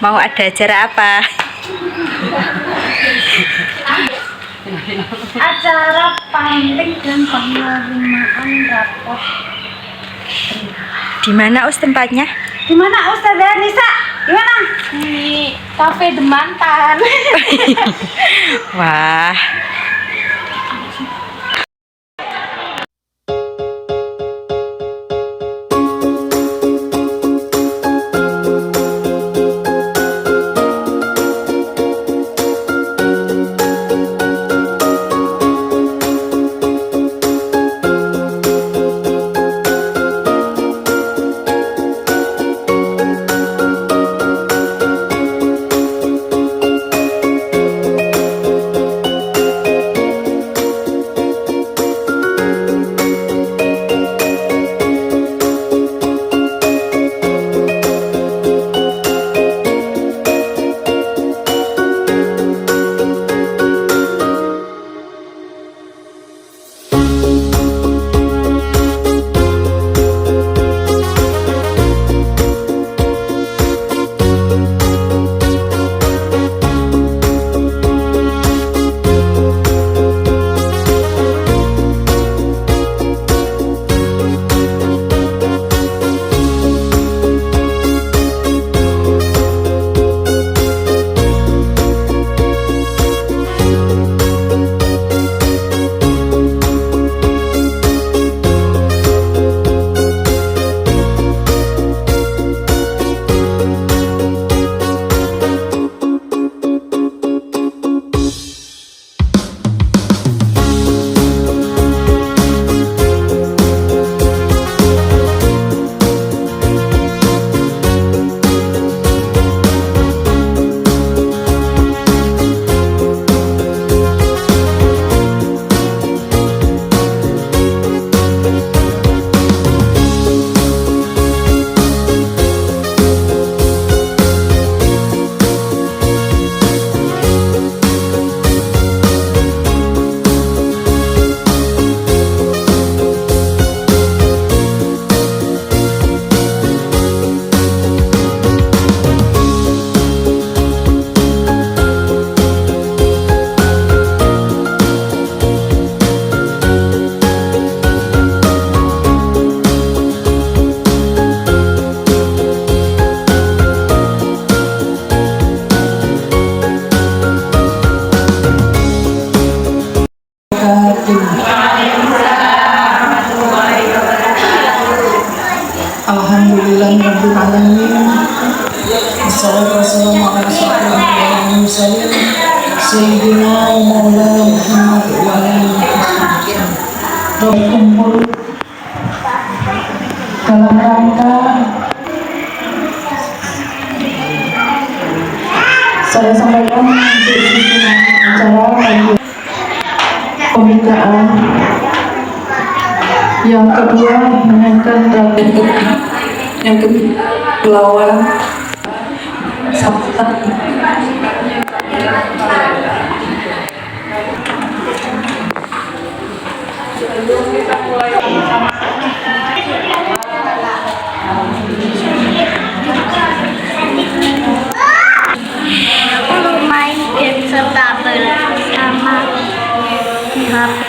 Mau ada acara apa? Acara pantik dan penerimaan rapor. Di mana Us tempatnya? Di mana Ustazah Nisa? Di mana? Di Cafe Demantan. Wah. Alhamdulillahirrahmanirrahim. Assalatu wassalamu ala asyrofil mursalin Sayyidina wa maulana Muhammad wa alihi berkumpul dalam rangka saya sampaikan untuk acara pembukaan yang kedua menaikkan derajat yang kedua melawan sabta Main game serta bersama HP.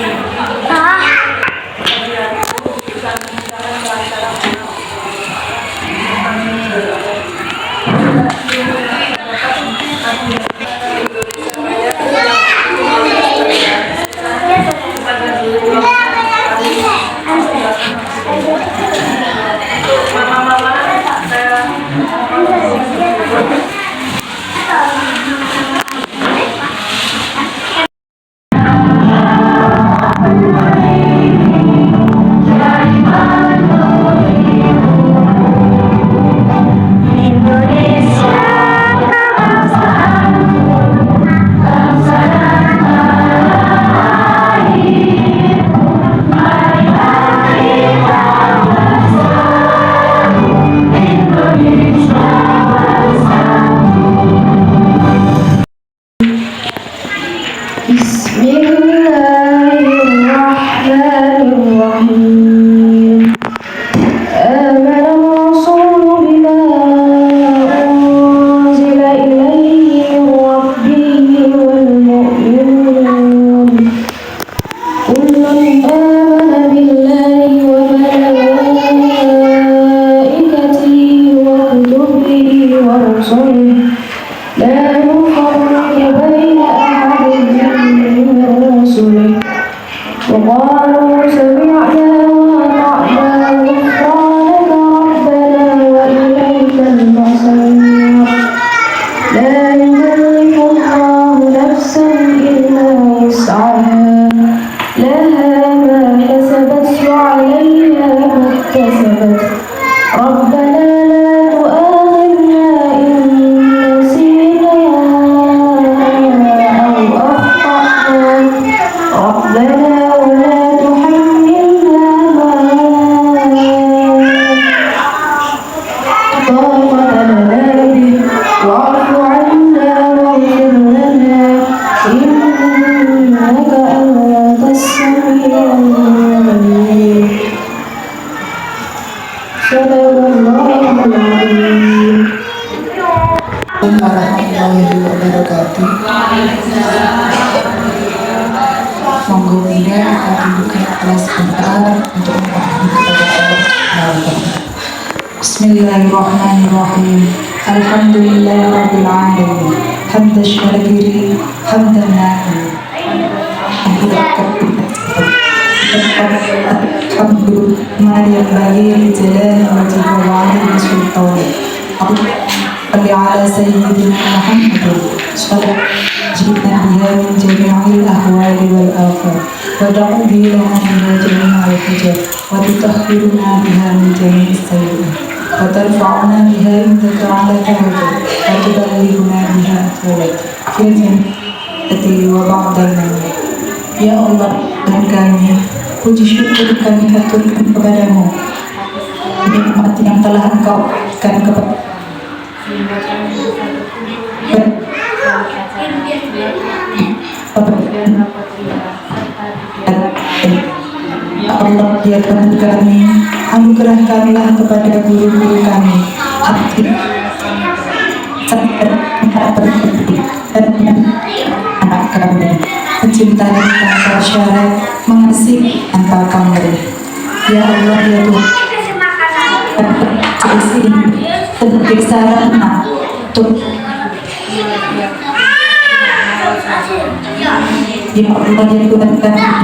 Monggo Bunda akan dibuka kelas sebentar untuk memahami kepada Allah Subhanahu wa Ta'ala. Bismillahirrahmanirrahim. Alhamdulillahirabbil alamin. Hamdan syakirin, hamdan nafi'an. Alhamdulillah yang bagi jalal wajib wa ala sultan. صل على سيدنا محمد صلى جئنا بها من جميع الأهوال والآفات وتقضي لنا بها جميع الحجاب وتطهرنا بها من جميع السيئات وترفعنا بها عندك على درجة وتبلغنا بها أقوالك في الجنة وبعد الموت. Ya Allah, Tuhan kami, puji syukur kami haturkan kepadamu nikmat yang telah Engkau berikan kepada Ya Allah, ya Tuhan kami, anugerahkanlah kepada guru-guru kami hati dan anak kami mencintai tanpa syarat, mengasihi tanpa pamrih. Ya Allah, ya Tuhan, sebagai sarana untuk ya Allah, ya Tuhan kami,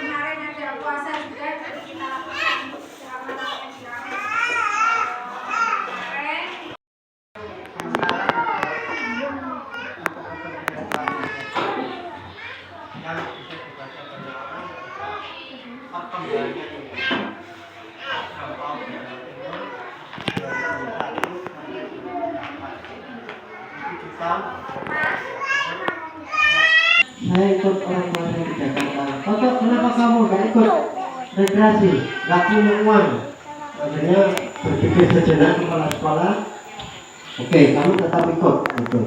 kemarin Saya ikut orang tua saya di Jakarta. Toto, kenapa kamu gak ikut rekreasi? Gak punya uang. Akhirnya berpikir sejenak kepala sekolah. Oke, kamu tetap ikut. Gitu.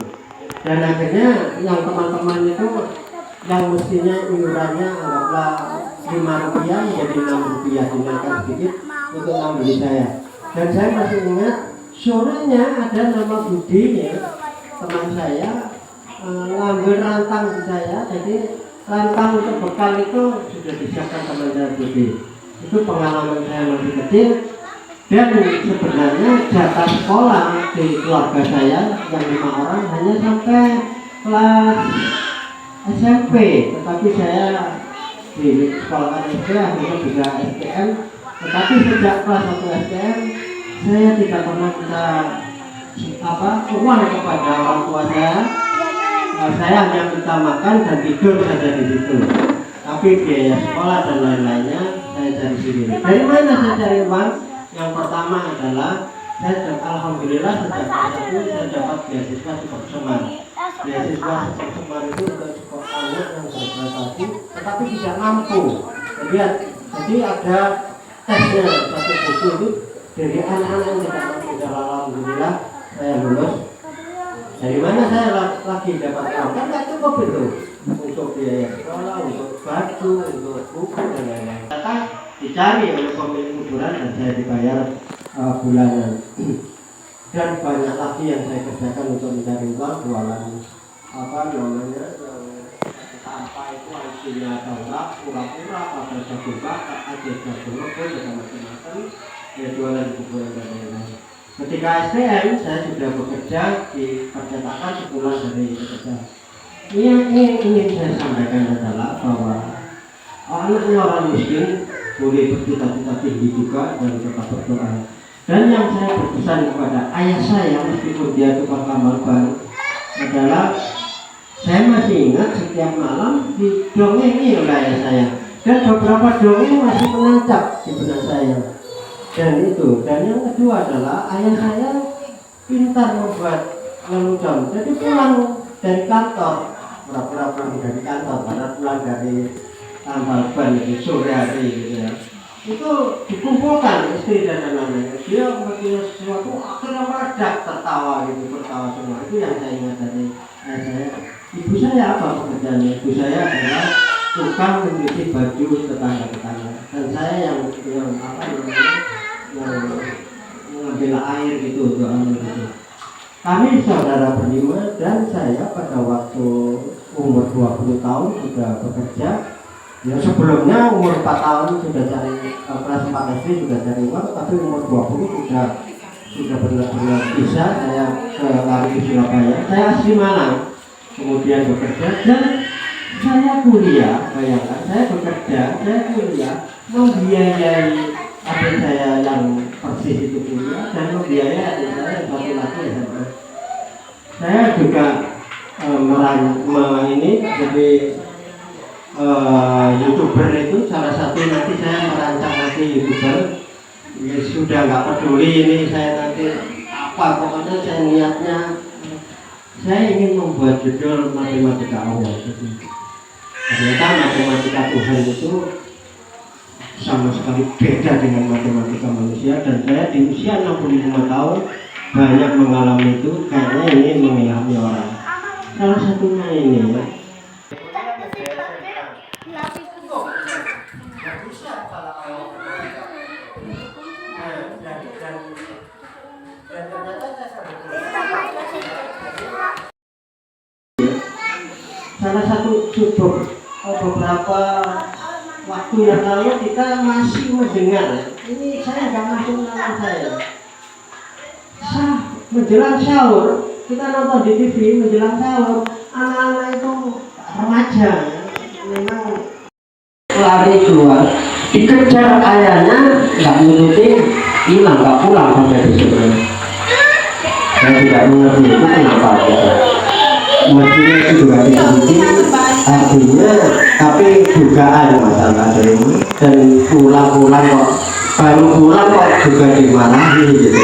Dan akhirnya yang teman-teman itu yang mestinya iurannya anggaplah Rp5 menjadi Rp6, dinaikkan sedikit untuk membeli saya. Dan saya masih ingat sorenya ada nama Budi ya, teman saya ngambil rantang di saya. Jadi rantang untuk bekal itu sudah disiapkan teman saya Budi. Itu pengalaman saya masih kecil. Dan sebenarnya jatah sekolah di keluarga saya yang 5 orang hanya sampai kelas SMP, tetapi saya di sekolah SD akhirnya juga STM. Tetapi sejak kelas 1 STM saya tidak pernah minta uang kepada orang tua saya. Saya hanya minta makan dan tidur saja di situ. Tapi biaya sekolah dan lain-lainnya saya cari sendiri. Dari mana saya cari uang? Yang pertama adalah alhamdulillah sejak kelas 1 saya dapat beasiswa Super Semar. Beasiswa Super Semar itu untuk support anak yang berprestasi tetapi tidak mampu. Jadi ada tesnya, satu buku itu dari anak-anak yang tidak mampu. Dan alhamdulillah saya lulus. Dari mana saya lagi dapat uang? Kan nggak cukup itu untuk biaya sekolah, untuk baju, untuk buku dan lain-lain. Dicari oleh pemilik kuburan dan saya dibayar bulanan. Dan banyak lagi yang saya kerjakan untuk mencari uang, jualan yang sampah itu hasilnya taurak, pura-pura, pada jagung bakar, ada jagung rebus, ada macam-macam ya jualan di kuburan dan lain-lain. Ketika STM saya sudah bekerja di percetakan sebulan dari bekerja. Yang ingin saya sampaikan adalah bahwa anaknya orang miskin boleh bercita-cita tinggi juga dan tetap berdoa. Dan yang saya berpesan kepada ayah saya meskipun dia tukang tambal ban adalah saya masih ingat setiap malam didongengi oleh ayah saya dan beberapa dongeng masih menancap di benak saya. Dan yang kedua adalah ayah saya pintar membuat lelucon. Jadi pulang dari kantor, pura-pura pulang dari kantor karena pulang dari tambal ban di sore hari gitu ya, itu dikumpulkan istri dan anak-anaknya. Dia membuat sesuatu akhirnya meledak tertawa gitu, tertawa semua. Itu yang saya ingat dari saya. Ibu saya apa pekerjaannya? Ibu saya adalah tukang mencuci baju tetangga-tetangga dan saya yang mengambil air gitu untuk gitu. Kami saudara berlima dan saya pada waktu umur 20 tahun sudah bekerja. Ya sebelumnya umur 4 tahun sudah cari kelas 4 SD sudah cari uang, tapi umur 20 sudah benar-benar bisa saya lari ke Surabaya. Saya asli Malang, kemudian bekerja dan saya kuliah. Bayangkan saya bekerja, saya kuliah, membiayai adik saya yang persis itu kuliah dan membiayai adik saya yang satu lagi SMA. Saya juga jadi YouTuber itu salah satu nanti saya merancang nanti YouTuber ya, sudah nggak peduli ini saya nanti apa pokoknya saya niatnya saya ingin membuat judul matematika Allah. Ternyata matematika Tuhan itu sama sekali beda dengan matematika manusia dan saya di usia 65 tahun banyak mengalami itu kayaknya ingin mengilhami orang. Salah satunya ini ya. Salah satu beberapa waktu yang lalu kita masih mendengar ini saya nggak masuk nama saya menjelang sahur kita nonton di TV menjelang sahur anak-anak itu remaja memang lari keluar dikejar ayahnya nggak nurutin hilang nggak pulang sampai besok. Saya tidak mengerti itu kenapa gitu. Mestinya itu juga diikuti artinya tapi dugaan masalah dari ini dan pulang-pulang kok baru pulang kok juga dimarahi gitu.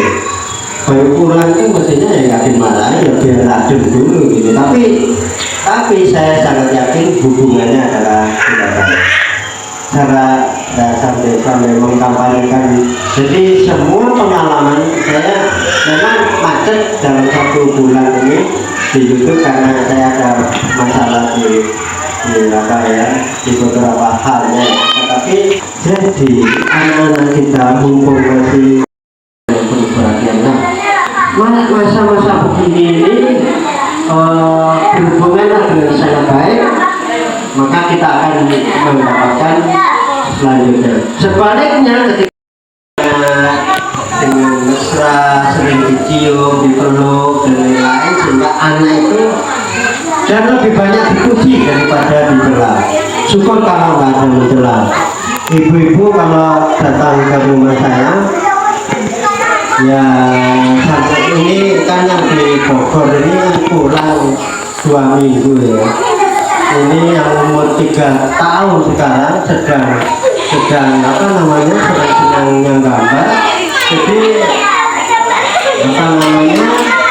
baru pulang itu mestinya ya nggak dimarahin, ya biar racun dulu gitu. Tapi saya sangat yakin hubungannya adalah tidak baik. Cara desa memang kampanyekan. Jadi semua pengalaman saya memang macet dalam 1 bulan ini di YouTube karena saya ada masalah di apa ya, di beberapa halnya. Tetapi jadi anak-anak kita mumpung masih penuh perhatian. Nah, masa-masa begini ini berhubungan dengan sangat baik, maka kita akan mendapatkan selanjutnya. Sebaliknya ketika dengan mesra, sering dicium, dipeluk dan lain-lain, sehingga anak itu dan lebih banyak dipuji daripada dicela. Syukur kalau nggak ada mencela. Ibu-ibu kalau datang ke rumah saya, ya sampai ini kan yang di Bogor ini yang pulang 2 minggu ya. Ini yang umur 3 tahun sekarang sedang apa namanya, sedang gambar. Jadi apa namanya,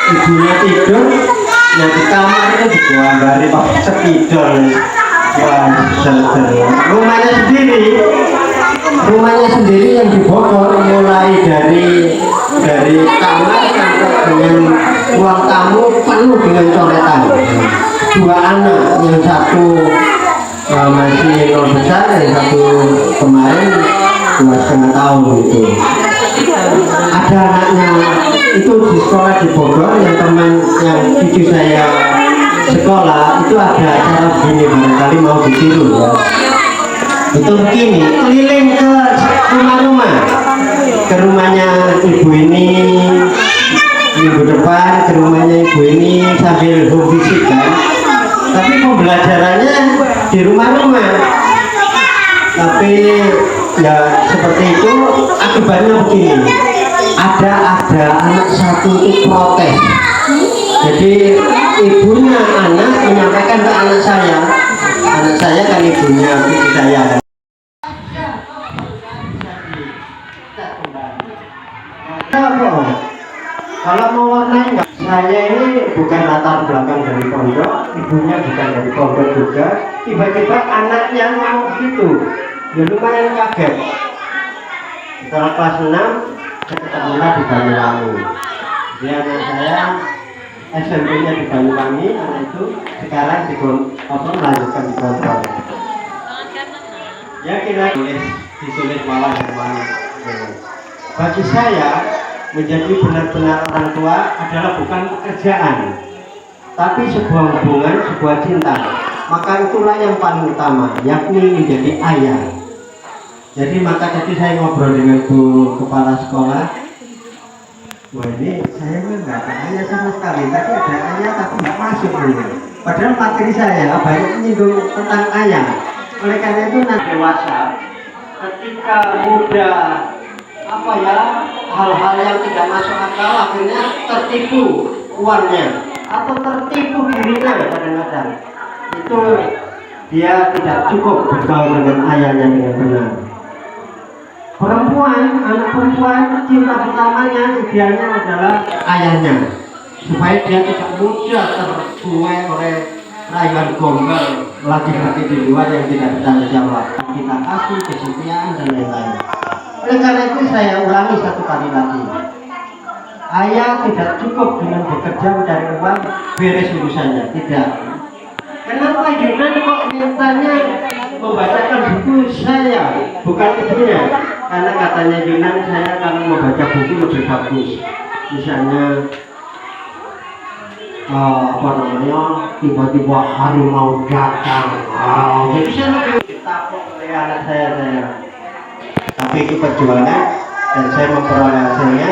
ibunya tidur, yang di kamar itu digambari pakai spidol. Wah, rumahnya sendiri yang di Bogor, mulai dari kamar sampai dengan ruang tamu penuh dengan coretan. 2 anak, yang satu masih 0 besar, yang satu kemarin 2,5 tahun gitu. Ada anaknya itu di sekolah di Bogor, yang teman yang cucu saya sekolah itu ada acara begini, barangkali mau ditiru ya. Itu begini, keliling ke rumah-rumah, ke rumahnya ibu ini minggu depan, ke rumahnya ibu ini sambil home visit kan. Tapi pembelajarannya di rumah-rumah. Tapi ya seperti itu, akibatnya begini. Ada anak satu itu protes. Jadi ibunya anak menyampaikan ke anak saya kan ibunya ibu saya. Kalau mau warnai enggak, saya ini bukan latar belakang dari pondok, ibunya bukan dari pondok juga. Tiba-tiba anaknya ngomong gitu, ya lumayan kaget. Setelah kelas 6, saya ketemulah di Banyuwangi. Dia anak saya SMP-nya di Banyuwangi, anak itu sekarang melanjutkan di Gontor. Ya kira ditulis malah Banyuwangi. Bagi saya, menjadi benar-benar orang tua adalah bukan pekerjaan, tapi sebuah hubungan, sebuah cinta. Maka itulah yang paling utama, yakni menjadi ayah. Jadi tadi saya ngobrol dengan Bu Kepala Sekolah. Wah, ini saya nggak ada ayah sama sekali. Tadi ada ayah tapi nggak masuk ini. Padahal materi saya banyak menyinggung tentang ayah. Oleh karena itu nanti dewasa, ketika muda, apa ya, hal-hal yang tidak masuk akal akhirnya tertipu uangnya atau tertipu dirinya kadang-kadang. Itu dia tidak cukup bergaul dengan ayahnya dengan benar. Perempuan, anak perempuan, cinta pertamanya idealnya adalah ayahnya, supaya dia tidak mudah terbuai oleh rayuan gombal laki-laki di luar yang tidak bertanggung jawab. Kita kasih kesetiaan dan lain-lain. Oleh karena itu saya ulangi satu kali lagi, ayah tidak cukup dengan bekerja mencari uang beres urusannya, tidak. Kenapa Yunan kok mintanya membacakan buku saya, bukan ibunya? Karena katanya Yunan, saya kalau membaca buku lebih bagus. Misalnya apa namanya, tiba-tiba harimau datang, jadi saya lebih ditabok oleh anak saya. Tapi itu perjuangan dan saya memperoleh hasilnya,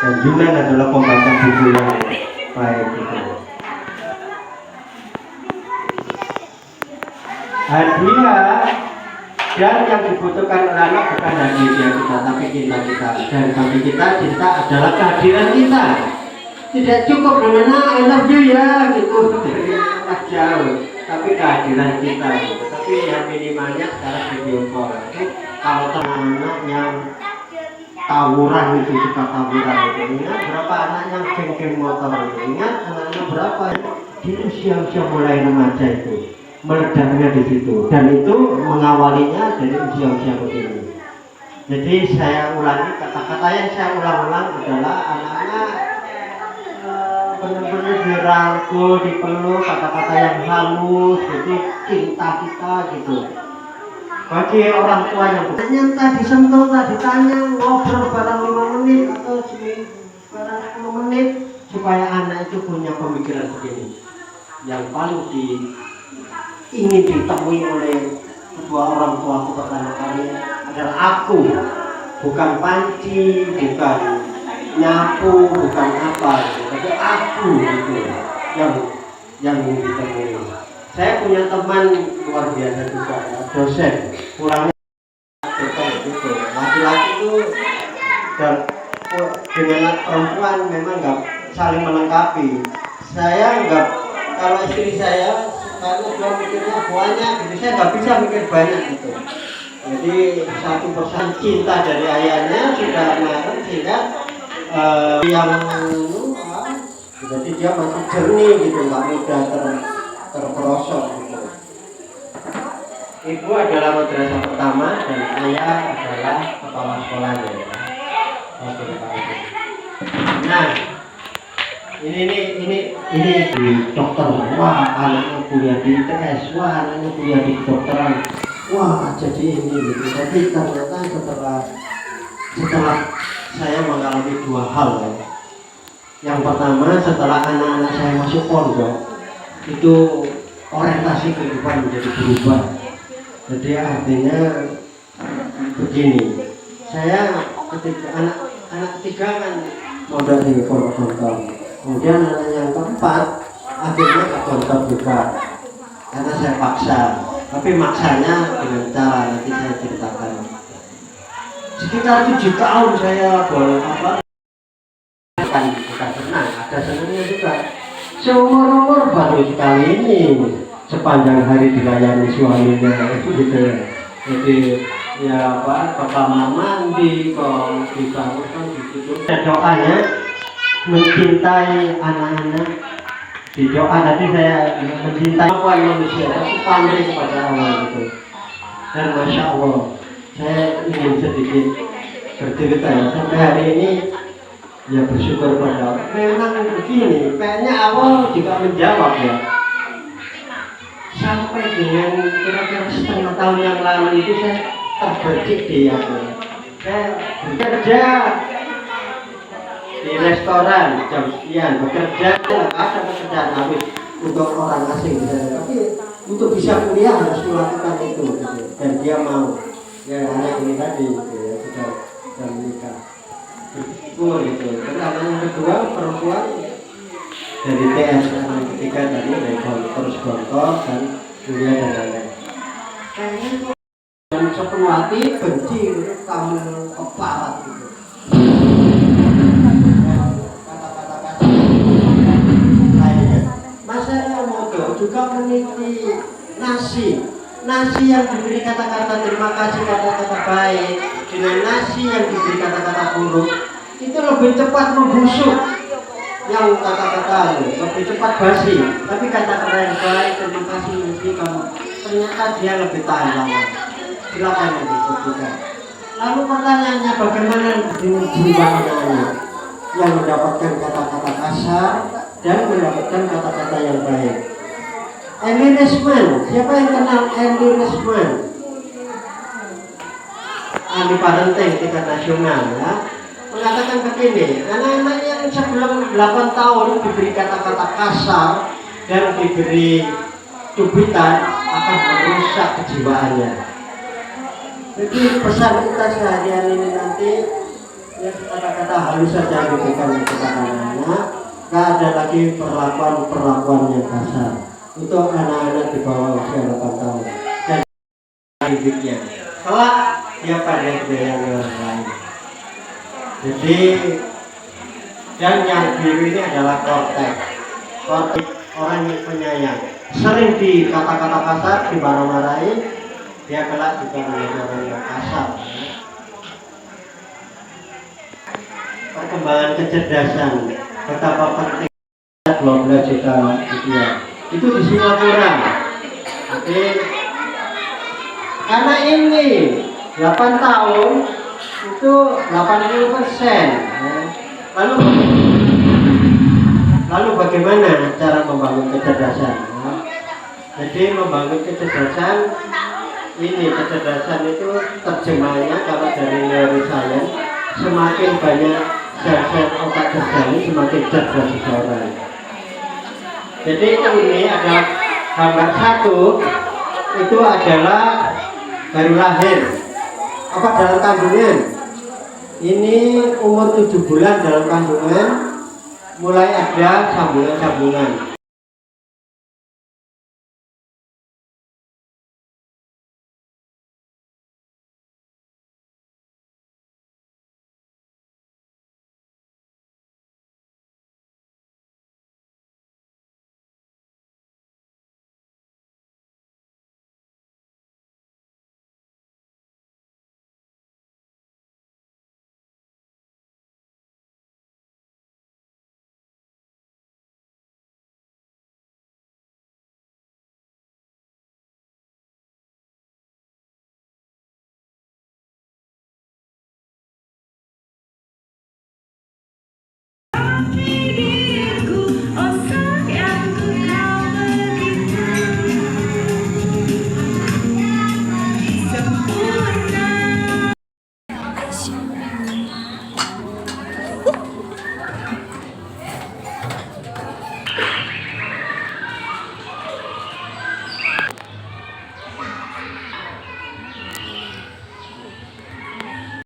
dan Yunan adalah pembaca buku yang baik itu. Hadiah dan yang dibutuhkan oleh anak bukan hadiah kita, tapi cinta kita. Dan bagi kita, cinta adalah kehadiran kita. Tidak cukup dengan I love you ya gitu, tidak jauh, tapi kehadiran kita. Tapi yang minimalnya sekarang video call. Kalau teman-teman yang tawuran itu, suka tawuran itu. Ingat berapa anak yang geng-geng motor itu? Ingat anak-anak berapa di usia-usia mulai remaja itu, meledaknya di situ, dan itu mengawalinya dari usia-usia begini. Jadi saya ulangi, kata-kata yang saya ulang-ulang adalah anak-anak benar-benar dirangkul, dipeluk, kata-kata yang halus, jadi cinta kita gitu. Bagi orang tua yang ternyata disentuh, ditanya, ngobrol barang 5 menit atau barang 10 menit supaya anak itu punya pemikiran begini. Yang paling ingin ditemui oleh kedua orang tuaku pertama kali adalah aku, bukan panci, bukan nyapu, bukan apa, tapi aku itu yang ingin ditemui. Saya punya teman luar biasa juga, dosen, pulangnya gitu. Laki-laki itu dan dengan perempuan memang nggak saling melengkapi. Saya nggak, kalau istri saya karena dia mikirnya banyak, jadi saya nggak bisa mikir banyak gitu. Jadi 1% cinta dari ayahnya sudah marah sehingga yang jadi dia masih jernih gitu, nggak mudah terperosok gitu. Ibu adalah madrasah pertama dan ayah adalah kepala sekolahnya. Nah, ini di dokter, wah anaknya kuliah di ITS, wah anaknya kuliah di kedokteran, wah jadi ini gitu. Tapi ternyata setelah saya mengalami 2 hal ya. Yang pertama, setelah anak-anak saya masuk pondok, itu orientasi kehidupan menjadi berubah. Jadi artinya begini, saya ketika anak ketiga kan modal di pondok, kemudian anak yang keempat akhirnya ke pondok juga karena saya paksa, tapi maksanya dengan cara nanti saya ceritakan. Sekitar 7 tahun saya bukan senang, ada senangnya juga. Seumur-umur baru sekali ini sepanjang hari dilayani suaminya gitu. Jadi ya ke kamar mandi, kalau dibangunkan gitu. Doanya mencintai anak-anak. Di doa tadi saya mencintai kemampuan manusia, tapi pandai kepada Allah gitu. Dan masya Allah, saya ingin sedikit bercerita ya. Sampai hari ini ya bersyukur pada Allah. Memang begini, kayaknya awal juga menjawab ya. Sampai dengan kira-kira setengah tahun yang lalu itu saya terbercik di aku. Saya bekerja di restoran jam sekian, bekerja ada pekerjaan habis untuk orang asing misalnya. Tapi untuk bisa kuliah harus melakukan itu gitu. Dan dia mau ya anak ini tadi gitu, ya, sudah menikah bersyukur gitu. Terus anak yang kedua perempuan dari TS, anak yang ketiga tadi dari terus gontor dan kuliah dan lain-lain. Dan sepenuh hati benci kamu keparat gitu. Juga meniti nasi yang diberi kata-kata terima kasih, kata-kata baik, dengan nasi yang diberi kata-kata buruk itu lebih cepat membusuk. Yang kata-kata lebih cepat basi, tapi kata-kata yang baik, terima kasih nasi kamu, ternyata dia lebih tahan lama. Silakan dibuktikan. Lalu pertanyaannya, bagaimana dengan jiwa anak-anak yang mendapatkan kata-kata kasar dan mendapatkan kata-kata yang baik? Emil Resman, siapa yang kenal Emil Resman? Ahli parenting tingkat nasional ya, mengatakan begini, anak-anak yang sebelum 8 tahun diberi kata-kata kasar dan diberi cubitan akan merusak kejiwaannya. Jadi pesan kita seharian ini nanti ya kata-kata halus saja diberikan kepada anak-anak, gak ada lagi perlakuan yang kasar untuk anak-anak di bawah usia 8 tahun dan hidupnya kelak dia pada yang lain. Jadi dan yang biru ini adalah kortek orang yang penyayang, sering di kata-kata kasar dimarah-marahi, dia kelak juga menjadi orang yang kasar. perkembangan kecerdasan. Betapa penting 12 juta rupiah. Itu di Singapura. Oke. Karena ini 8 tahun itu 80%. Lalu bagaimana cara membangun kecerdasan? Jadi membangun kecerdasan ini, kecerdasan itu terjemahnya kalau dari neuroscience, semakin banyak sel-sel otak terjadi semakin cerdas seseorang. Jadi ini adalah gambar satu, itu adalah baru lahir apa dalam kandungan. Ini umur 7 bulan dalam kandungan, mulai ada sambungan-sambungan.